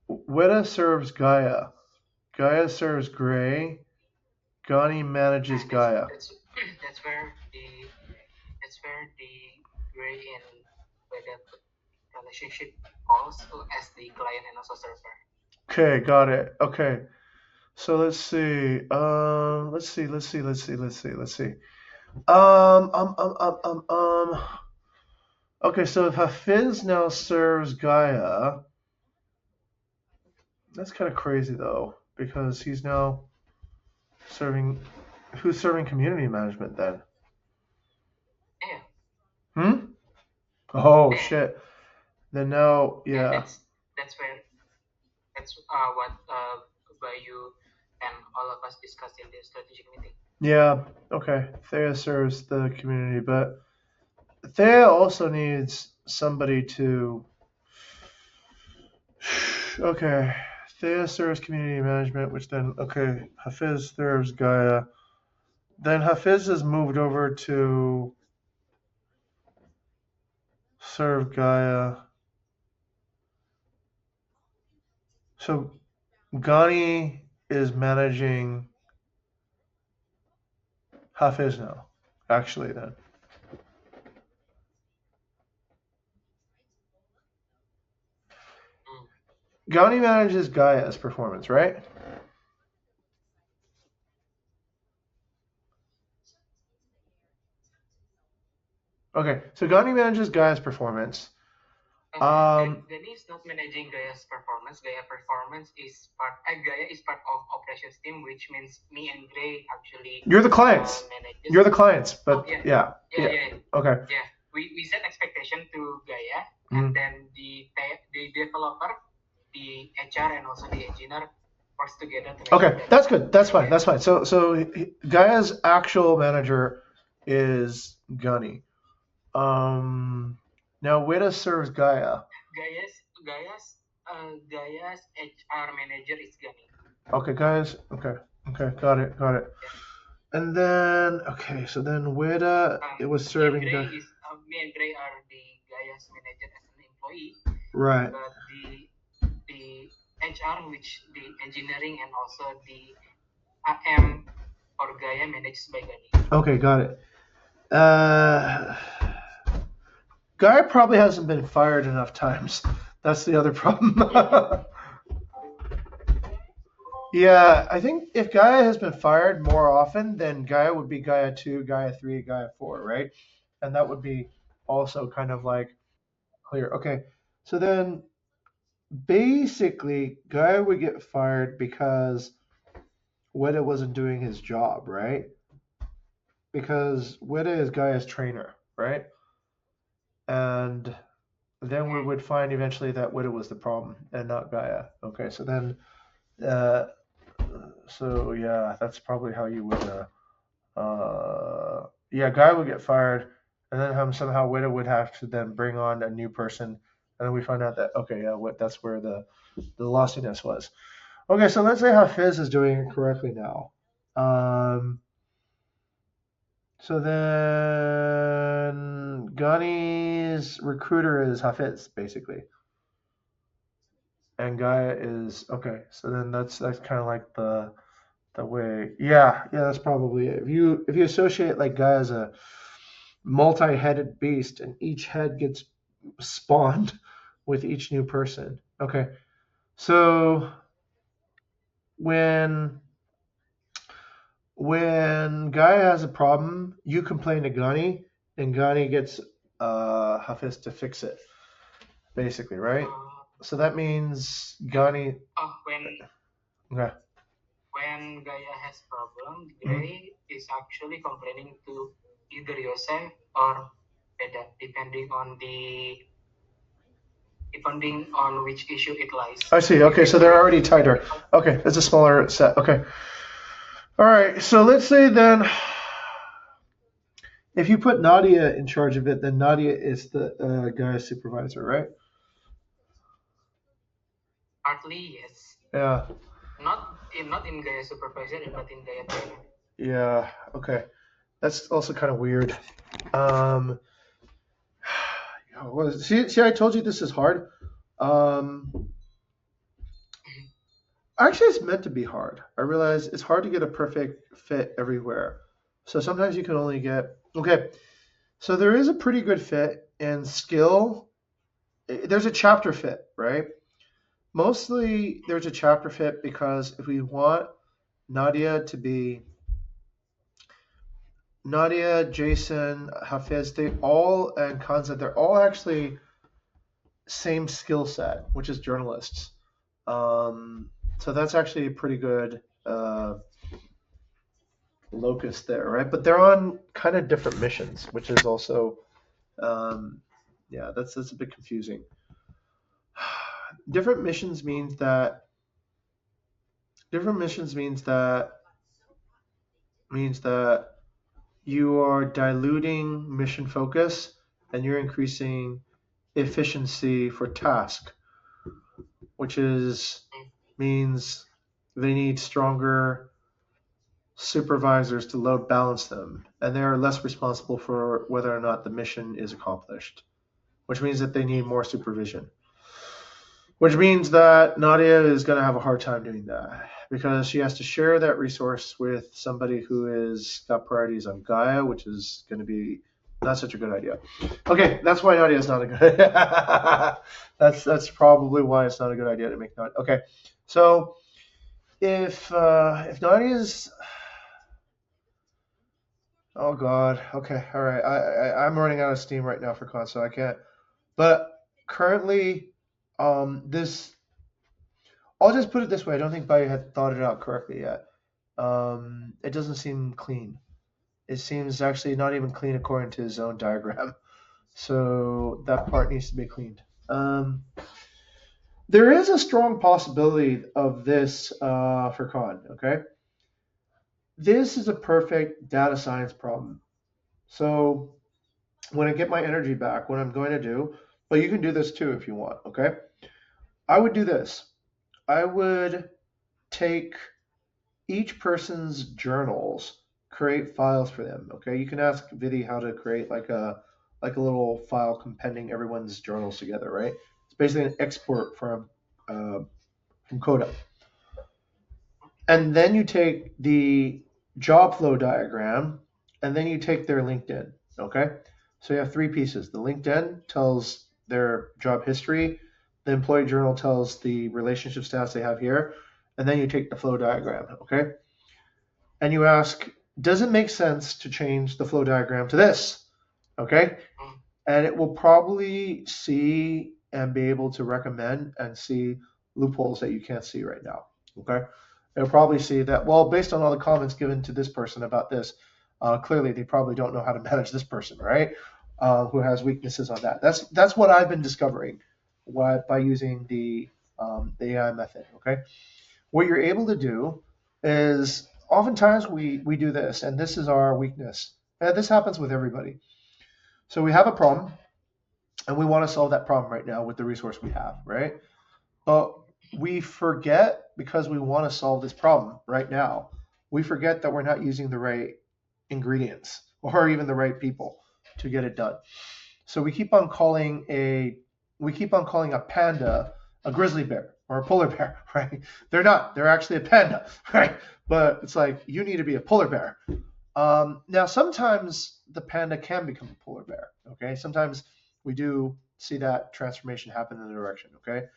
Speaker 1: Weta serves Gaia. Gaia serves Gray. Gani manages Gaia.
Speaker 2: That's where the gray and whether relationship also as the client and also server.
Speaker 1: Okay, got it. Okay. So let's see. Let's see. Um, um, um, um, um, um. Okay, so if Hafiz now serves Gaia, that's kind of crazy though, because he's now serving. Who's serving community management then?
Speaker 2: Yeah.
Speaker 1: Hmm? Oh shit. Then now,
Speaker 2: Yeah,
Speaker 1: yeah.
Speaker 2: that's where that's what Bayu and all of us discussed in the strategic meeting.
Speaker 1: Yeah, okay. Thea serves the community, but Thea also needs somebody to. Okay. Thea serves community management, which then, okay, Hafiz serves Gaia. Then Hafiz is moved over to serve Gaia. So Ghani is managing Hafiz now, actually, then. Ghani manages Gaia's performance, right? Okay, so Ghani manages Gaia's performance.
Speaker 2: Gani is not managing Gaia's performance. Gaia is part of operations team, which means me and Gray actually.
Speaker 1: You're the clients. You're the clients, but yeah. Okay.
Speaker 2: Yeah, we set expectation to Gaia, and then the developer, the HR, and also the engineer works together to make
Speaker 1: Okay, that's good. That's fine. That's fine. So Gaia's actual manager is Gunny. Now Weta serves Gaia.
Speaker 2: Gaia's HR manager is Gunny.
Speaker 1: Okay, guys. Okay, got it. Yeah. And then so then Weta it was serving.
Speaker 2: Me and Gray are the Gaia's manager as an employee.
Speaker 1: Right.
Speaker 2: But the HR, which the engineering and also the AM or Gaia managed by Gani.
Speaker 1: Okay, got it. Gaia probably hasn't been fired enough times. That's the other problem. Yeah, I think if Gaia has been fired more often, then Gaia would be Gaia 2, Gaia 3, Gaia 4, right? And that would be also kind of like clear. Okay, so then basically Gaia would get fired because Weta wasn't doing his job, right? Because Weta is Gaia's trainer, right? And then we would find eventually that Weta was the problem and not Gaia. Okay, so then, so yeah, that's probably how you would, yeah, Gaia would get fired, and then somehow Weta would have to then bring on a new person, and then we find out that okay, yeah, that's where the lossiness was. Okay, so let's say Hafiz is doing it correctly now. So then Ghani's recruiter is Hafiz, basically. And Gaia is okay. So then that's kind of like the way. Yeah, that's probably it. If you associate like Gaia as a multi-headed beast, and each head gets spawned with each new person. Okay, so when Gaia has a problem, you complain to Gani, and Gani gets Hafiz to fix it, basically, right? So that means Gani.
Speaker 2: When Gaia has problem, Gray is actually complaining to either yourself or Veda, depending on which issue it lies.
Speaker 1: I see. Okay, so they're already tighter. Okay, it's a smaller set. Okay. All right. So let's say then, if you put Nadia in charge of it, then Nadia is the Gaia supervisor, right?
Speaker 2: Partly yes,
Speaker 1: Yeah.
Speaker 2: not in Gaia supervisor, but in Gaia trainer.
Speaker 1: Yeah. Okay. That's also kind of weird. Um, see, I told you this is hard. Um, actually, it's meant to be hard. I realize it's hard to get a perfect fit everywhere. So sometimes you can only get okay. So there is a pretty good fit and skill. There's a chapter fit, right? Mostly there's a chapter fit because if we want Nadia to be Nadia, Jason, Hafiz, they all and Kanza, they're all actually same skill set, which is journalists. So that's actually a pretty good locus there, right? But they're on kind of different missions, which is also, um, yeah, that's a bit confusing. different missions means that different missions means that you are diluting mission focus and you're increasing efficiency for task, which is means they need stronger supervisors to load balance them, and they are less responsible for whether or not the mission is accomplished, which means that they need more supervision. Which means that Nadia is going to have a hard time doing that because she has to share that resource with somebody who is got priorities on Gaia, which is going to be not such a good idea. Okay, that's why Nadia is not a good. That's probably why it's not a good idea to make Nadia. Okay, so if Nadia's oh god, okay, all right, I'm running out of steam right now for con, so I can't. But currently, this I'll just put it this way. I don't think Bayou had thought it out correctly yet. It doesn't seem clean. It seems actually not even clean according to his own diagram. So that part needs to be cleaned. There is a strong possibility of this for Khan. Okay, this is a perfect data science problem. So when I get my energy back, what I'm going to do, but you can do this too if you want. Okay, I would do this. I would take each person's journals, create files for them. Okay, you can ask Vidi how to create like a little file compending everyone's journals together, right? It's basically an export from Coda, and then you take the job flow diagram, and then you take their LinkedIn. Okay, so you have three pieces. The LinkedIn tells their job history. The employee journal tells the relationship stats they have here, and then you take the flow diagram. Okay, and you ask, does it make sense to change the flow diagram to this? Okay. And it will probably see and be able to recommend and see loopholes that you can't see right now. Okay. It'll probably see that, well, based on all the comments given to this person about this, clearly they probably don't know how to manage this person, right? Who has weaknesses on that. That's what I've been discovering by using the AI method. Okay. What you're able to do is oftentimes we do this, and this is our weakness. And this happens with everybody. So we have a problem, and we want to solve that problem right now with the resource we have, right? But we forget because we want to solve this problem right now. We forget that we're not using the right ingredients or even the right people to get it done. So we keep on calling a panda a grizzly bear or a polar bear, right? They're not. They're actually a panda, right? But it's like you need to be a polar bear. Now sometimes the panda can become a polar bear. Okay, sometimes we do see that transformation happen in the direction. Okay,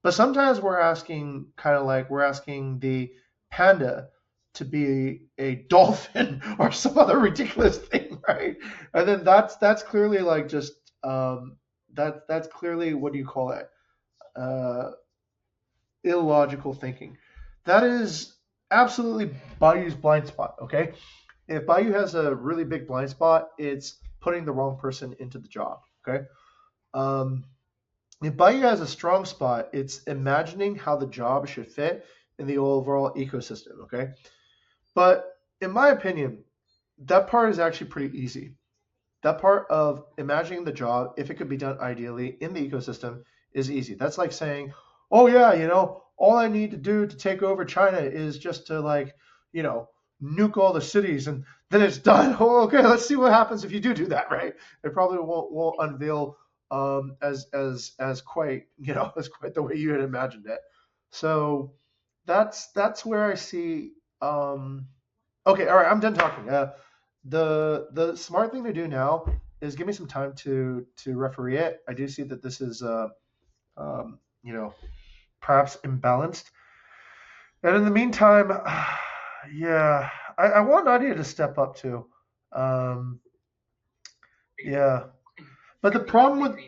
Speaker 1: but sometimes we're asking the panda to be a dolphin or some other ridiculous thing, right? And then that's clearly like just that's clearly, what do you call it? Uh, Illogical thinking. That is absolutely Bayou's blind spot. Okay, if Bayou has a really big blind spot, it's putting the wrong person into the job. Okay. Um, if Bayou has a strong spot, it's imagining how the job should fit in the overall ecosystem. Okay. But in my opinion, that part is actually pretty easy. That part of imagining the job, if it could be done ideally in the ecosystem, is easy. That's like saying, oh yeah, all I need to do to take over China is just to like, you know, nuke all the cities and then it's done. Oh, okay, let's see what happens if you do that, right? It probably won't unveil as quite, as quite the way you had imagined it. So that's where I see. Okay, all right, I'm done talking. The smart thing to do now is give me some time to referee it. I do see that this is um, you know perhaps imbalanced. And in the meantime, yeah, I want Nadia to step up too. Um, yeah, but the problem with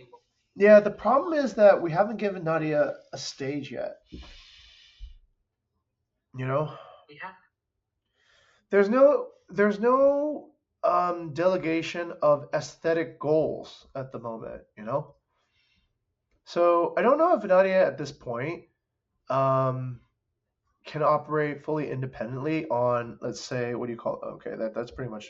Speaker 1: yeah, the problem is that we haven't given Nadia a stage yet. You know,
Speaker 2: Yeah.
Speaker 1: there's no delegation of aesthetic goals at the moment. So I don't know if Nadia at this point um, can operate fully independently on, let's say, what do you call it? Okay, that's pretty much